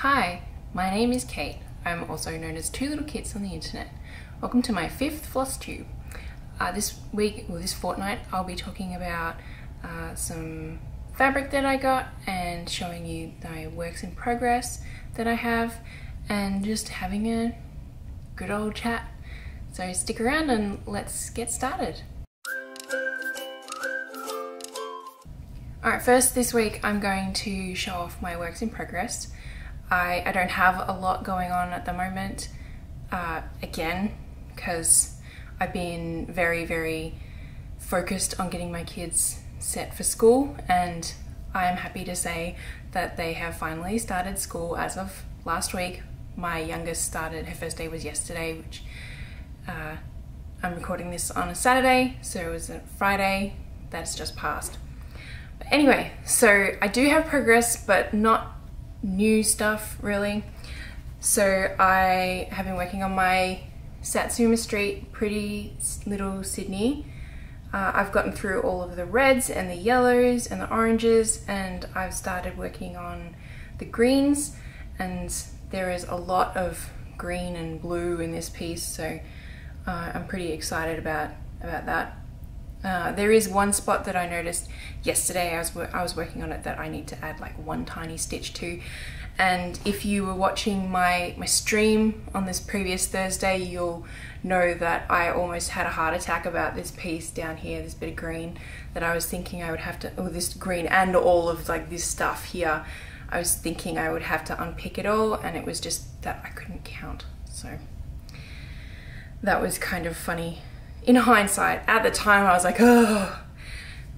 Hi, my name is Kate. I'm also known as Two Little Kits on the internet. Welcome to my 5th FlossTube. This fortnight, I'll be talking about some fabric that I got and showing you my works in progress that I have and just having a good old chat. So stick around and let's get started. Alright, first this week I'm going to show off my works in progress. I don't have a lot going on at the moment, again, because I've been very focused on getting my kids set for school, and I am happy to say that they have finally started school as of last week. My youngest started, her first day was yesterday, which I'm recording this on a Saturday, so it was a Friday that's just passed. But anyway, so I do have progress, but not new stuff really. So I have been working on my Satsuma Street Pretty Little Sydney. I've gotten through all of the reds and the yellows and the oranges, and I've started working on the greens, and there is a lot of green and blue in this piece, so I'm pretty excited about that. There is one spot that I noticed yesterday. I was working on it that I need to add like one tiny stitch to, and if you were watching my stream on this previous Thursday, you'll know that I almost had a heart attack about this piece down here, this bit of green, that I was thinking I would have to, this green and all of like this stuff here, I was thinking I would have to unpick it all, and it was just that I couldn't count. So that was kind of funny. In hindsight, at the time I was like, oh.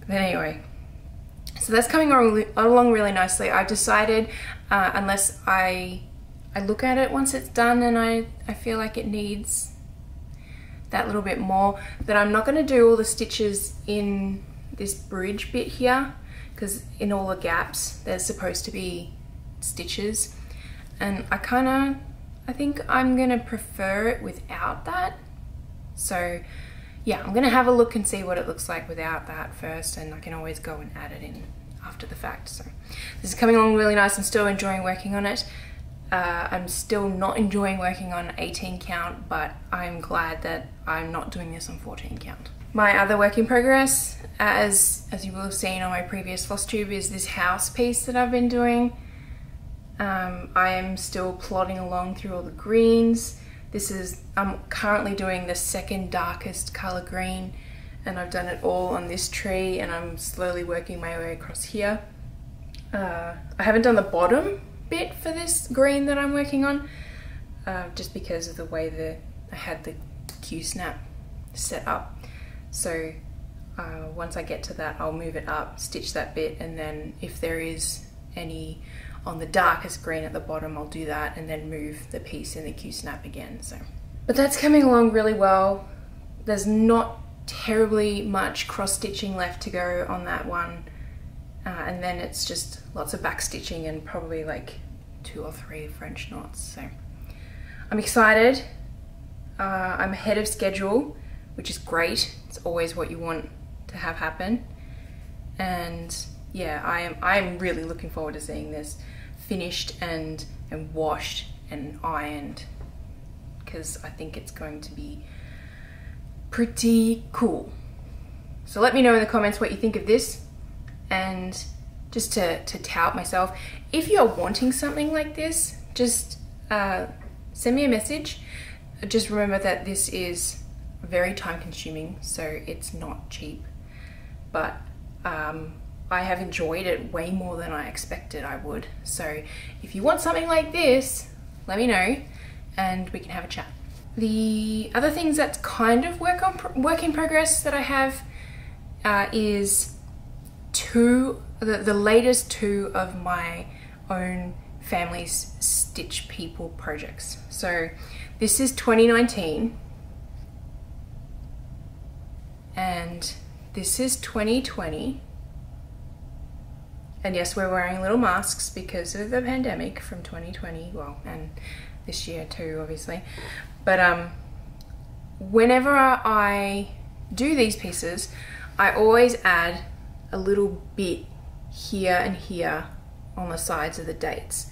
But anyway, so that's coming along really nicely. I've decided, unless I look at it once it's done and I feel like it needs that little bit more, that I'm not going to do all the stitches in this bridge bit here, because in all the gaps there's supposed to be stitches, and I think I'm going to prefer it without that. So yeah, I'm gonna have a look and see what it looks like without that first, and I can always go and add it in after the fact. So this is coming along really nice. I'm still enjoying working on it. I'm still not enjoying working on 18 count, but I'm glad that I'm not doing this on 14 count. My other work in progress, as you will have seen on my previous FlossTube, is this house piece that I've been doing. I am still plodding along through all the greens. I'm currently doing the second darkest color green, and I've done it all on this tree, and I'm slowly working my way across here. I haven't done the bottom bit for this green that I'm working on, just because of the way that I had the Q-snap set up. So once I get to that, I'll move it up, stitch that bit, and then if there is any on the darkest green at the bottom, I'll do that and then move the piece in the Q-snap again. But that's coming along really well. There's not terribly much cross stitching left to go on that one, and then it's just lots of back stitching and probably like 2 or 3 French knots. So I'm excited. I'm ahead of schedule, which is great. It's always what you want to have happen, and yeah, I am really looking forward to seeing this finished and washed and ironed, because I think it's going to be pretty cool. So let me know in the comments what you think of this, and just to tout myself, if you're wanting something like this, just send me a message. Just remember that this is very time consuming, so it's not cheap, but I have enjoyed it way more than I expected I would. So if you want something like this, let me know and we can have a chat. The other things that's kind of work in progress that I have is the latest 2 of my own family's Stitch People projects. So this is 2019 and this is 2020. And yes, we're wearing little masks because of the pandemic from 2020, well, and this year too, obviously. But whenever I do these pieces, I always add a little bit here and here on the sides of the dates.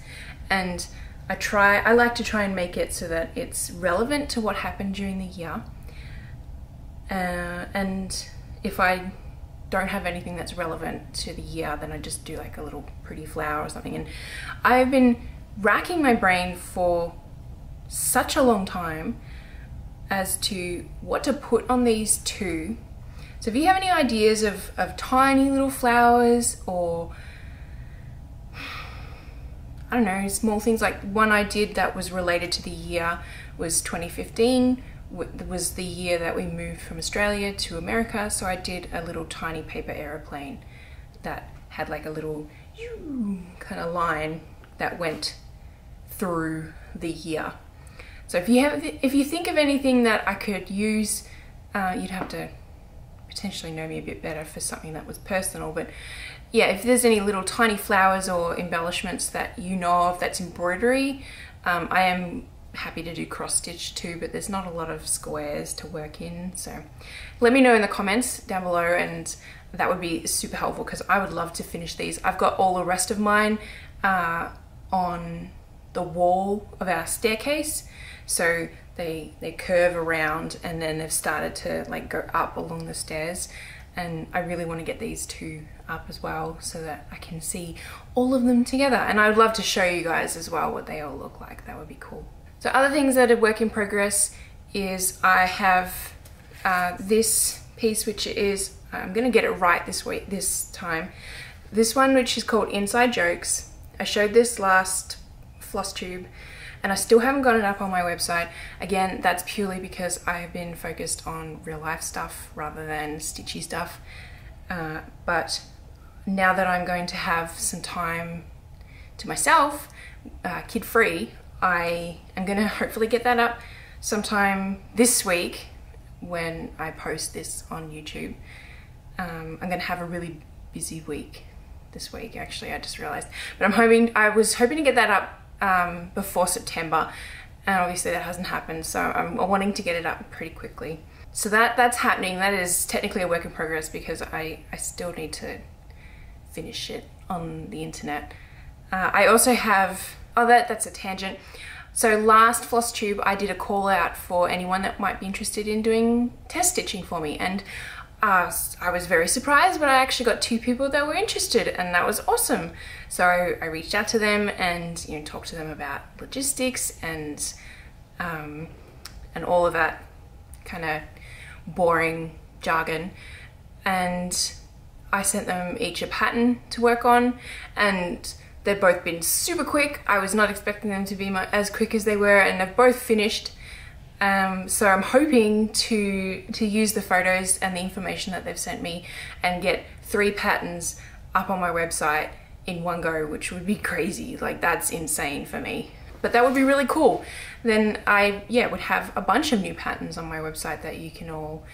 And I like to try and make it so that it's relevant to what happened during the year. And if I don't have anything that's relevant to the year, then I just do like a little pretty flower or something. And I've been racking my brain for such a long time as to what to put on these two. So if you have any ideas of tiny little flowers, or I don't know, small things, like one I did that was related to the year was 2015, was the year that we moved from Australia to America. So I did a little tiny paper aeroplane that had like a little kind of line that went through the year. So if you think of anything that I could use, you'd have to potentially know me a bit better for something that was personal. But yeah, if there's any little tiny flowers or embellishments that you know of that's embroidery, I am happy to do cross stitch too, but there's not a lot of squares to work in. So let me know in the comments down below, and that would be super helpful because I would love to finish these. I've got all the rest of mine on the wall of our staircase. So they curve around and then they've started to like go up along the stairs, and I really want to get these two up as well so that I can see all of them together. And I would love to show you guys as well what they all look like. That would be cool. So other things that are work in progress is I have this piece, which is, I'm gonna get it right this time. This one, which is called Inside Jokes. I showed this last FlossTube, and I still haven't got it up on my website. Again, that's purely because I have been focused on real life stuff rather than stitchy stuff. But now that I'm going to have some time to myself, kid-free, I am gonna hopefully get that up sometime this week when I post this on YouTube. I'm gonna have a really busy week this week, actually, I just realized. But I was hoping to get that up before September, and obviously that hasn't happened, so I'm wanting to get it up pretty quickly. So that's happening. That is technically a work in progress because I still need to finish it on the internet. I also have, that's a tangent. So last FlossTube I did a call out for anyone that might be interested in doing test stitching for me, and I was very surprised, but I actually got 2 people that were interested, and that was awesome. So I reached out to them and talked to them about logistics and all of that kind of boring jargon, and I sent them each a pattern to work on, and they've both been super quick. I was not expecting them to be as quick as they were, and they've both finished. So I'm hoping to use the photos and the information that they've sent me and get 3 patterns up on my website in one go, which would be crazy. Like, that's insane for me. But that would be really cool. Then I would have a bunch of new patterns on my website that you can all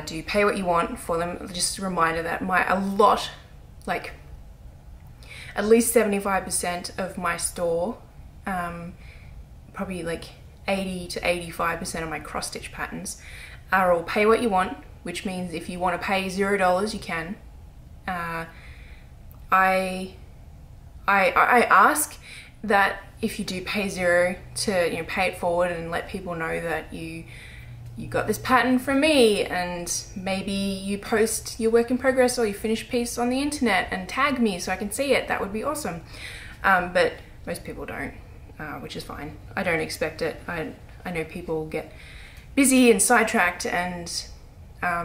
do pay what you want for them. Just a reminder that like at least 75% of my store, probably like 80 to 85% of my cross stitch patterns are all pay what you want, which means if you want to pay $0, you can. I ask that if you do pay 0 to pay it forward and let people know that you got this pattern from me, and maybe you post your work in progress or your finished piece on the internet and tag me so I can see it. That would be awesome. But most people don't, which is fine. I don't expect it. I know people get busy and sidetracked, and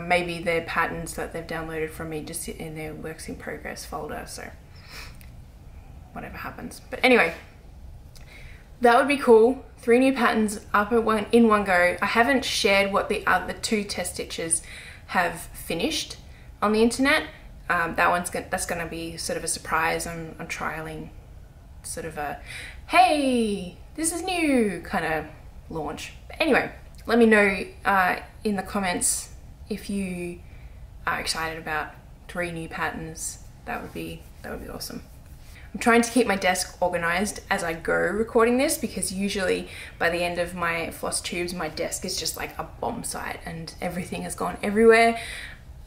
maybe their patterns that they've downloaded from me just sit in their works in progress folder, so whatever happens. But anyway, that would be cool. 3 new patterns up in one go. I haven't shared what the other 2 test stitches have finished on the internet. That's gonna be sort of a surprise. I'm trialing sort of a, hey, this is new kind of launch. But anyway, let me know in the comments if you are excited about 3 new patterns. That would be awesome. I'm trying to keep my desk organized as I go recording this, because usually by the end of my FlossTubes, my desk is just like a bomb site and everything has gone everywhere.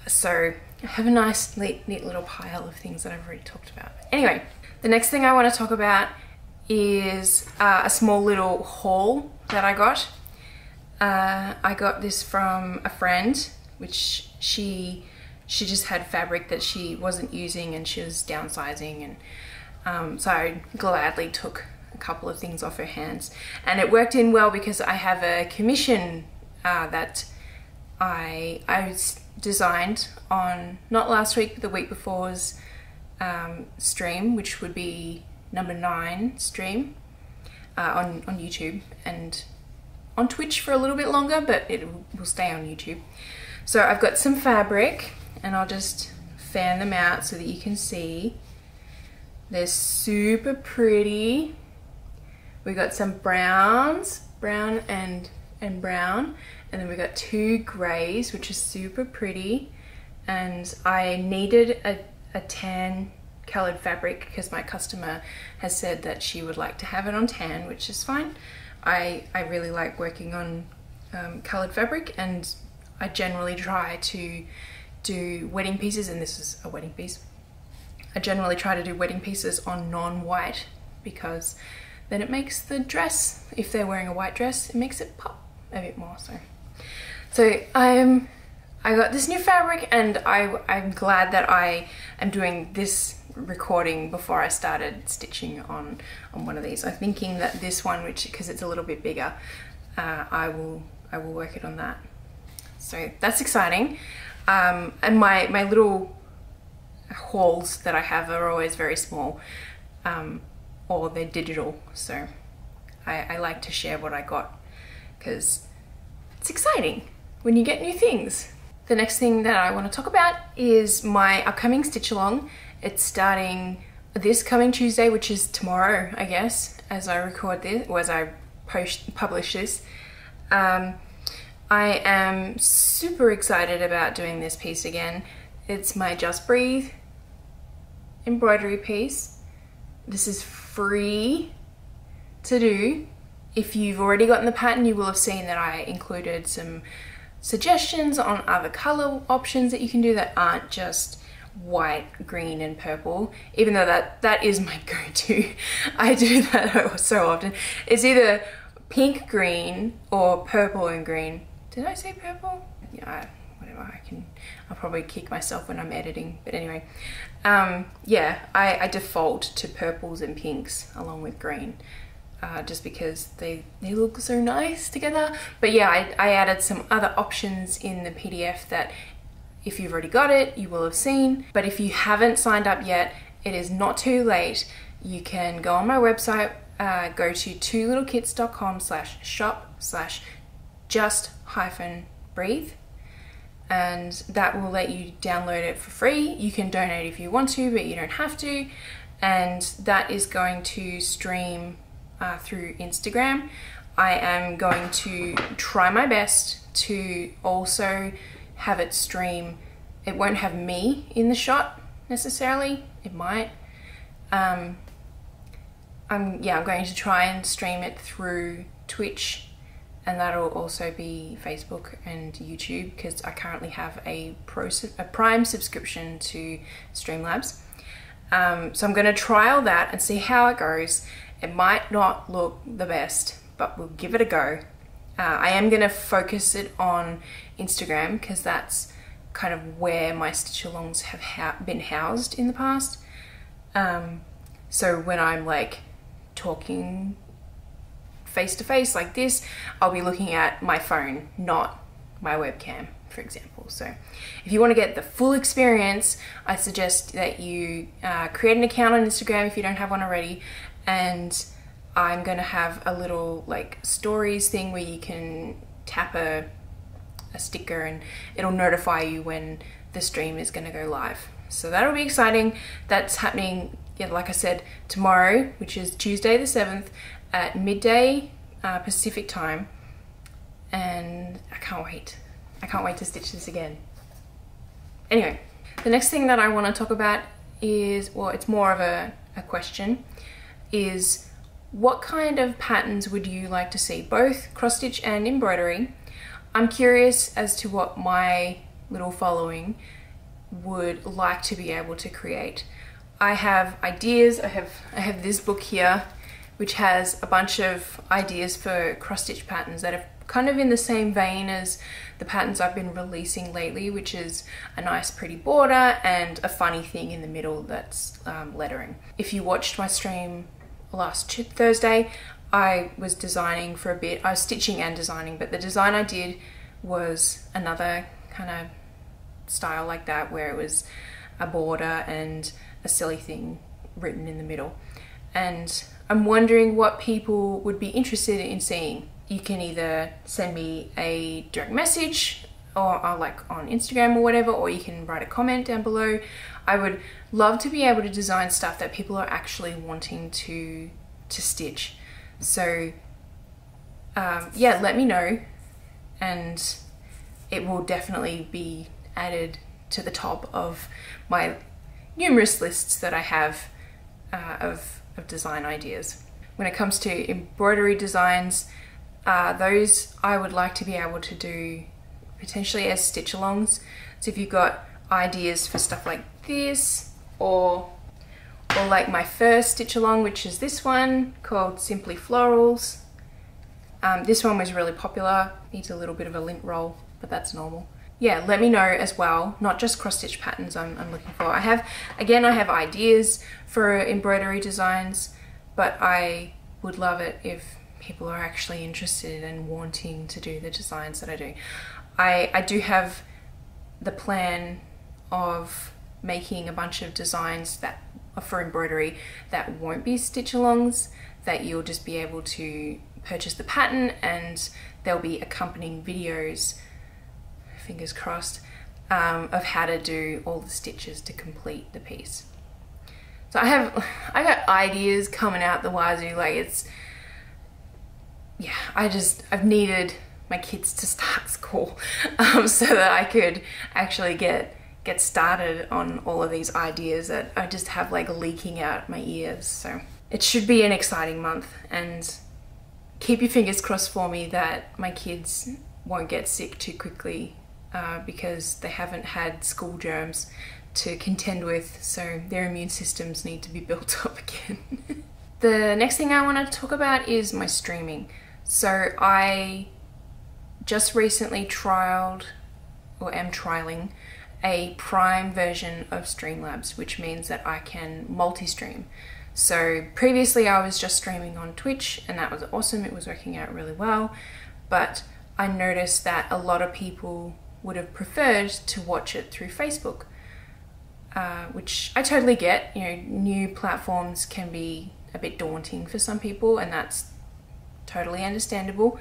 So I have a nice, neat little pile of things that I've already talked about. Anyway, The next thing I want to talk about is a small little haul that I got. I got this from a friend, which she just had fabric that she wasn't using and she was downsizing, and so I gladly took a couple of things off her hands, and it worked in well because I have a commission that I designed on, not last week, but the week before's stream, which would be number 9 stream on YouTube, and on Twitch for a little bit longer, but it will stay on YouTube. So I've got some fabric, and I'll just fan them out so that you can see. They're super pretty. We got some browns, brown and brown, and then we got 2 grays, which is super pretty. And I needed a tan colored fabric because my customer has said that she would like to have it on tan, which is fine. I really like working on colored fabric, and I generally try to do wedding pieces, and this is a wedding piece. I generally try to do wedding pieces on non-white because then it makes the dress, if they're wearing a white dress, it makes it pop a bit more. So I got this new fabric, and I'm glad that I am doing this recording before I started stitching on one of these. I'm thinking that this one, which, because it's a little bit bigger, I will work it on that. So that's exciting. And my little hauls that I have are always very small, or they're digital, so I like to share what I got because it's exciting when you get new things. The next thing that I want to talk about is my upcoming stitch along. It's starting this coming Tuesday, which is tomorrow, I guess, as I record this, or as I publish this. I am super excited about doing this piece again. It's my Just Breathe embroidery piece. This is free to do. If you've already gotten the pattern, you will have seen that I included some suggestions on other color options that you can do that aren't just white, green and purple, even though that is my go-to. I do that so often. It's either pink, green, or purple and green. Did I say purple? Yeah, whatever. I'll probably kick myself when I'm editing, but anyway. Yeah, I default to purples and pinks along with green, just because they look so nice together. But yeah, I added some other options in the PDF that if you've already got it, you will have seen. But if you haven't signed up yet, it is not too late. You can go on my website, go to twolittlekits.com/shop/just-breathe, and that will let you download it for free. You can donate if you want to, but you don't have to. And that is going to stream through Instagram. I am going to try my best to also have it stream. It won't have me in the shot necessarily. It might. I'm going to try and stream it through Twitch, and that'll also be Facebook and YouTube because I currently have a Prime subscription to Streamlabs. So I'm going to trial that and see how it goes. It might not look the best, but we'll give it a go. I am going to focus it on Instagram because that's kind of where my stitch-alongs have been housed in the past. So when I'm like talking face to face like this, I'll be looking at my phone, not my webcam, for example. So if you want to get the full experience, I suggest that you create an account on Instagram if you don't have one already, and I'm going to have a little like stories thing where you can tap a sticker and it'll notify you when the stream is going to go live. So that'll be exciting. That's happening, yeah, like I said, tomorrow, which is Tuesday the 7th at midday Pacific time, and I can't wait. I can't wait to stitch this again. Anyway, the next thing that I want to talk about is, well, it's more of a question, is what kind of patterns would you like to see, both cross stitch and embroidery? I'm curious as to what my little following would like to be able to create. I have ideas. I have this book here which has a bunch of ideas for cross-stitch patterns that are kind of in the same vein as the patterns I've been releasing lately, which is a nice pretty border and a funny thing in the middle that's lettering. If you watched my stream last Thursday, I was designing for a bit. I was stitching and designing, but the design I did was another kind of style like that, where it was a border and a silly thing written in the middle. And I'm wondering what people would be interested in seeing. You can either send me a direct message or like on Instagram or whatever, or you can write a comment down below. I would love to be able to design stuff that people are actually wanting to stitch. So yeah, let me know, and it will definitely be added to the top of my numerous lists that I have of design ideas. When it comes to embroidery designs, those I would like to be able to do potentially as stitch-alongs. So if you've got ideas for stuff like this, or like my first stitch-along, which is this one called Simply Florals. This one was really popular, needs a little bit of a lint roll, but that's normal. Yeah, let me know as well, not just cross-stitch patterns I'm looking for. I have ideas for embroidery designs, but I would love it if people are actually interested and wanting to do the designs that I do. I do have the plan of making a bunch of designs that are for embroidery that won't be stitch-alongs, that you'll just be able to purchase the pattern and there'll be accompanying videos, fingers crossed, of how to do all the stitches to complete the piece. So I got ideas coming out the wazoo. Like, yeah, I've needed my kids to start school so that I could actually get started on all of these ideas that I just have like leaking out my ears. So it should be an exciting month, and keep your fingers crossed for me that my kids won't get sick too quickly because they haven't had school germs to contend with, so their immune systems need to be built up again. The next thing I want to talk about is my streaming. So I just recently trialed, or am trialing, a Prime version of Streamlabs, which means that I can multi-stream. So previously I was just streaming on Twitch, and that was awesome, it was working out really well, but I noticed that a lot of people would have preferred to watch it through Facebook, which I totally get. You know, new platforms can be a bit daunting for some people, and that's totally understandable.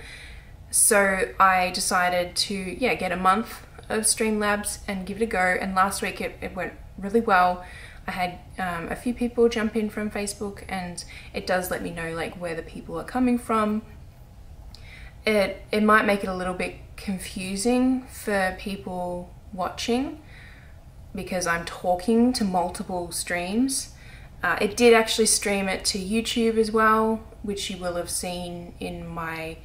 So I decided to get a month of Streamlabs and give it a go, and last week it went really well. I had a few people jump in from Facebook, and it does let me know like where the people are coming from. It might make it a little bit confusing for people watching because I'm talking to multiple streams. It did actually stream it to YouTube as well, which you will have seen in my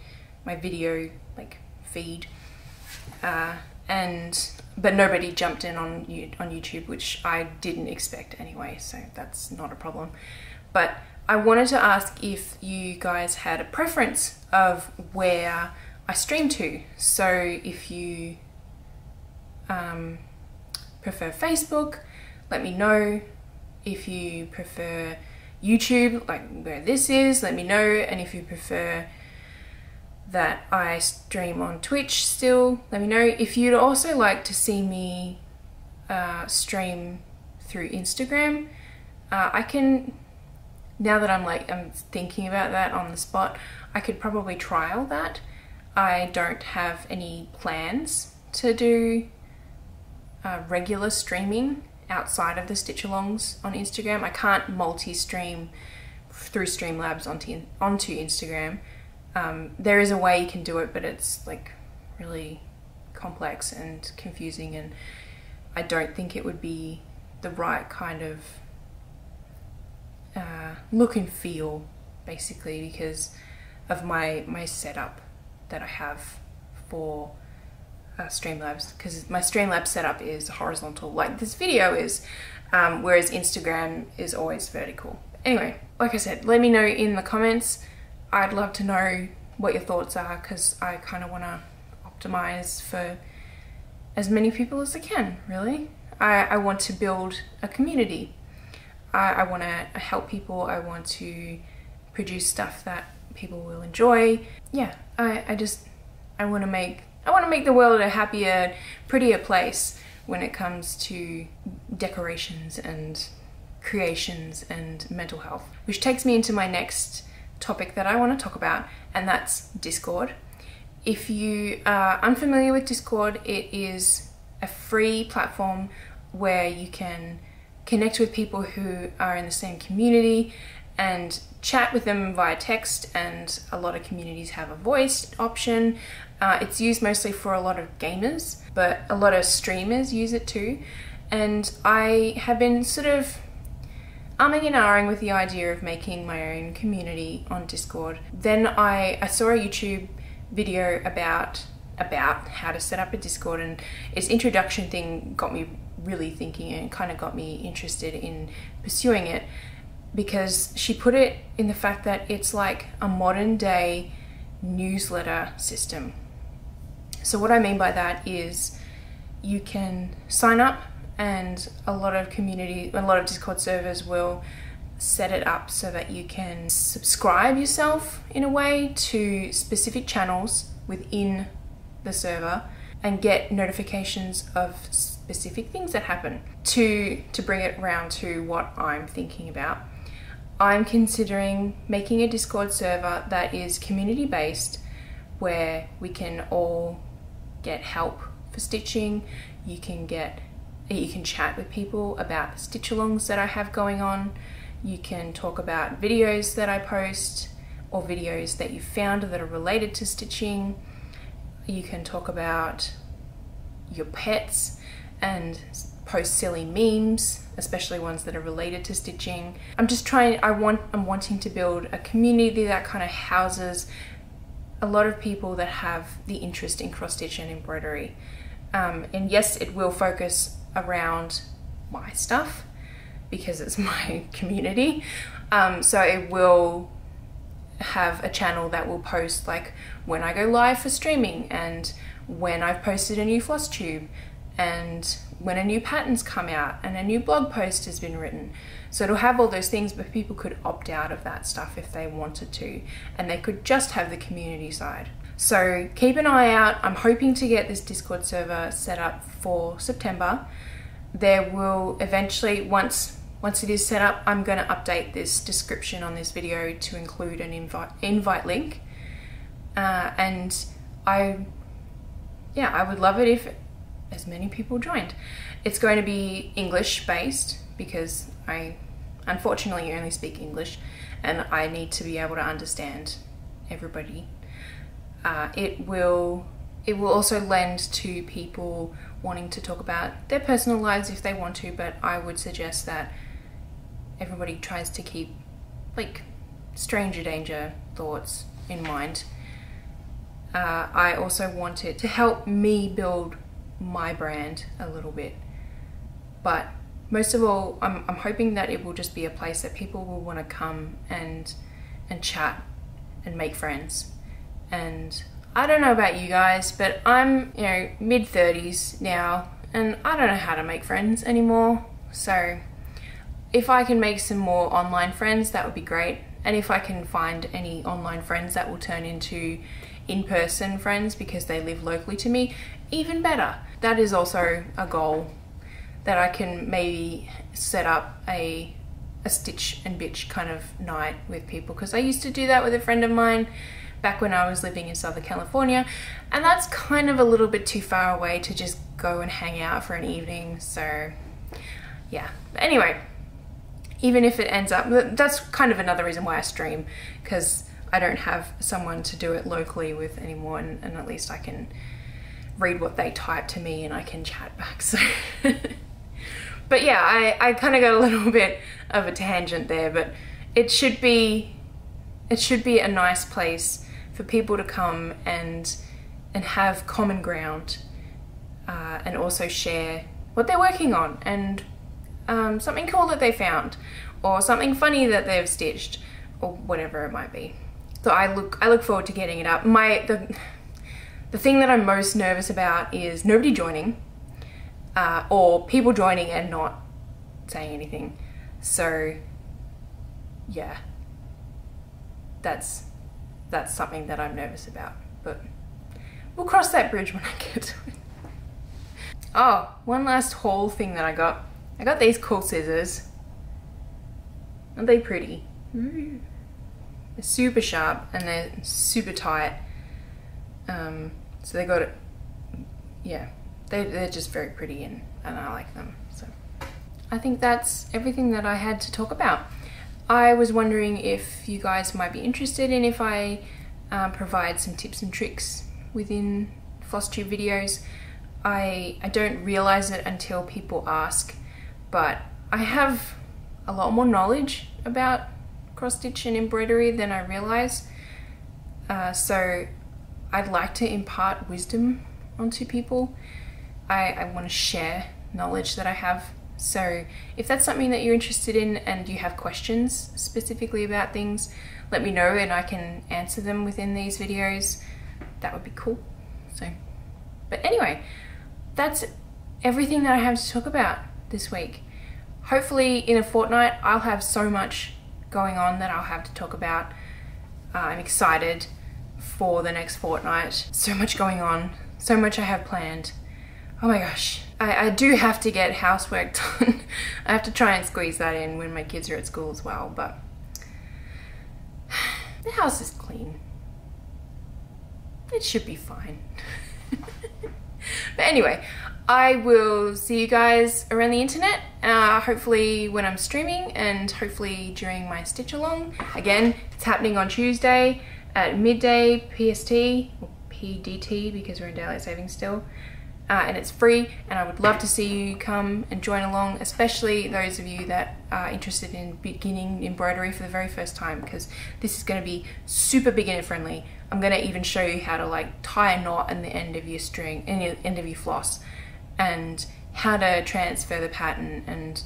video like feed, but nobody jumped in on YouTube, which I didn't expect anyway, so that's not a problem. But I wanted to ask if you guys had a preference of where I stream to. So if you prefer Facebook, let me know. If you prefer YouTube, like where this is, let me know. And if you prefer that I stream on Twitch still, let me know. If you'd also like to see me stream through Instagram, I can, now that I'm thinking about that on the spot, I could probably trial that. I don't have any plans to do regular streaming outside of the stitch-alongs on Instagram. I can't multi-stream through Streamlabs onto Instagram. There is a way you can do it, but it's like really complex and confusing, and I don't think it would be the right kind of look and feel, basically, because of my setup that I have for Streamlabs, because my Streamlabs setup is horizontal like this video is, whereas Instagram is always vertical. Anyway, like I said, let me know in the comments. I'd love to know what your thoughts are, because I kind of want to optimize for as many people as I can, really. I want to build a community. I want to help people. I want to produce stuff that people will enjoy. Yeah, I want to make the world a happier, prettier place when it comes to decorations and creations and mental health. Which takes me into my next topic that I want to talk about, and that's Discord. If you are unfamiliar with Discord, it is a free platform where you can connect with people who are in the same community and chat with them via text, and a lot of communities have a voice option. It's used mostly for a lot of gamers, but a lot of streamers use it too. And I have been sort of umming and ahhing with the idea of making my own community on Discord. Then I saw a YouTube video about how to set up a Discord, and its introduction thing got me really thinking, and kind of got me interested in pursuing it, because she put it in the fact that it's like a modern day newsletter system. So what I mean by that is you can sign up, and a lot of Discord servers will set it up so that you can subscribe yourself in a way to specific channels within the server and get notifications of specific things that happen. To bring it around to what I'm thinking about, I'm considering making a Discord server that is community based, where we can all get help for stitching. You can chat with people about the stitch alongs that I have going on. You can talk about videos that I post, or videos that you found that are related to stitching. You can talk about your pets and post silly memes, especially ones that are related to stitching. I'm wanting to build a community that kind of houses a lot of people that have the interest in cross stitch and embroidery. And yes, it will focus around my stuff because it's my community. So it will have a channel that will post like when I go live for streaming, and when I've posted a new FlossTube, and when a new pattern's come out and a new blog post has been written. So it'll have all those things, but people could opt out of that stuff if they wanted to, and they could just have the community side. So keep an eye out. I'm hoping to get this Discord server set up for September. There will eventually, once it is set up, I'm going to update this description on this video to include an invite link. And I would love it if as many people joined. It's going to be English based, because I unfortunately only speak English and I need to be able to understand everybody. It will also lend to people wanting to talk about their personal lives if they want to, but I would suggest that everybody tries to keep like stranger danger thoughts in mind. I also want it to help me build my brand a little bit, but most of all, I'm hoping that it will just be a place that people will want to come and chat and make friends. And I don't know about you guys, but I'm, mid-30s now, and I don't know how to make friends anymore. So if I can make some more online friends, that would be great. And if I can find any online friends that will turn into in-person friends because they live locally to me, even better. That is also a goal, that I can maybe set up a stitch and bitch kind of night with people, because I used to do that with a friend of mine back when I was living in Southern California, and that's kind of a little bit too far away to just go and hang out for an evening. So yeah, but anyway, even if it ends up, that's kind of another reason why I stream, because I don't have someone to do it locally with anymore, and at least I can read what they type to me and I can chat back. So but yeah, I kind of got a little bit of a tangent there, but it should be a nice place for people to come and have common ground, and also share what they're working on and something cool that they found or something funny that they've stitched or whatever it might be. So I look forward to getting it up. The thing that I'm most nervous about is nobody joining or people joining and not saying anything. So yeah, that's something that I'm nervous about, but we'll cross that bridge when I get to it. Oh, one last haul thing that I got. I got these cool scissors. Aren't they pretty? They're super sharp and they're super tight. So they got it, yeah, they're just very pretty and I like them. So I think that's everything that I had to talk about. I was wondering if you guys might be interested in if I provide some tips and tricks within FlossTube videos. I don't realize it until people ask, but I have a lot more knowledge about cross stitch and embroidery than I realize. So I'd like to impart wisdom onto people. I want to share knowledge that I have. So if that's something that you're interested in and you have questions specifically about things, let me know and I can answer them within these videos. That would be cool. So, but anyway, that's everything that I have to talk about this week. Hopefully in a fortnight I'll have so much going on that I'll have to talk about. I'm excited for the next fortnight. So much going on, so much I have planned. Oh my gosh. I do have to get housework done. I have to try and squeeze that in when my kids are at school as well, but the house is clean. It should be fine. But anyway, I will see you guys around the internet, hopefully when I'm streaming and hopefully during my stitch along. Again, it's happening on Tuesday at midday PST, or PDT because we're in daylight savings still. And it's free and I would love to see you come and join along, especially those of you that are interested in beginning embroidery for the very first time, because this is going to be super beginner friendly. I'm going to even show you how to like tie a knot in the end of your string, in the end of your floss, and how to transfer the pattern and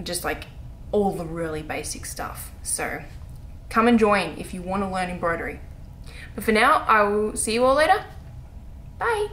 just like all the really basic stuff. So come and join if you want to learn embroidery. But for now, I will see you all later. Bye.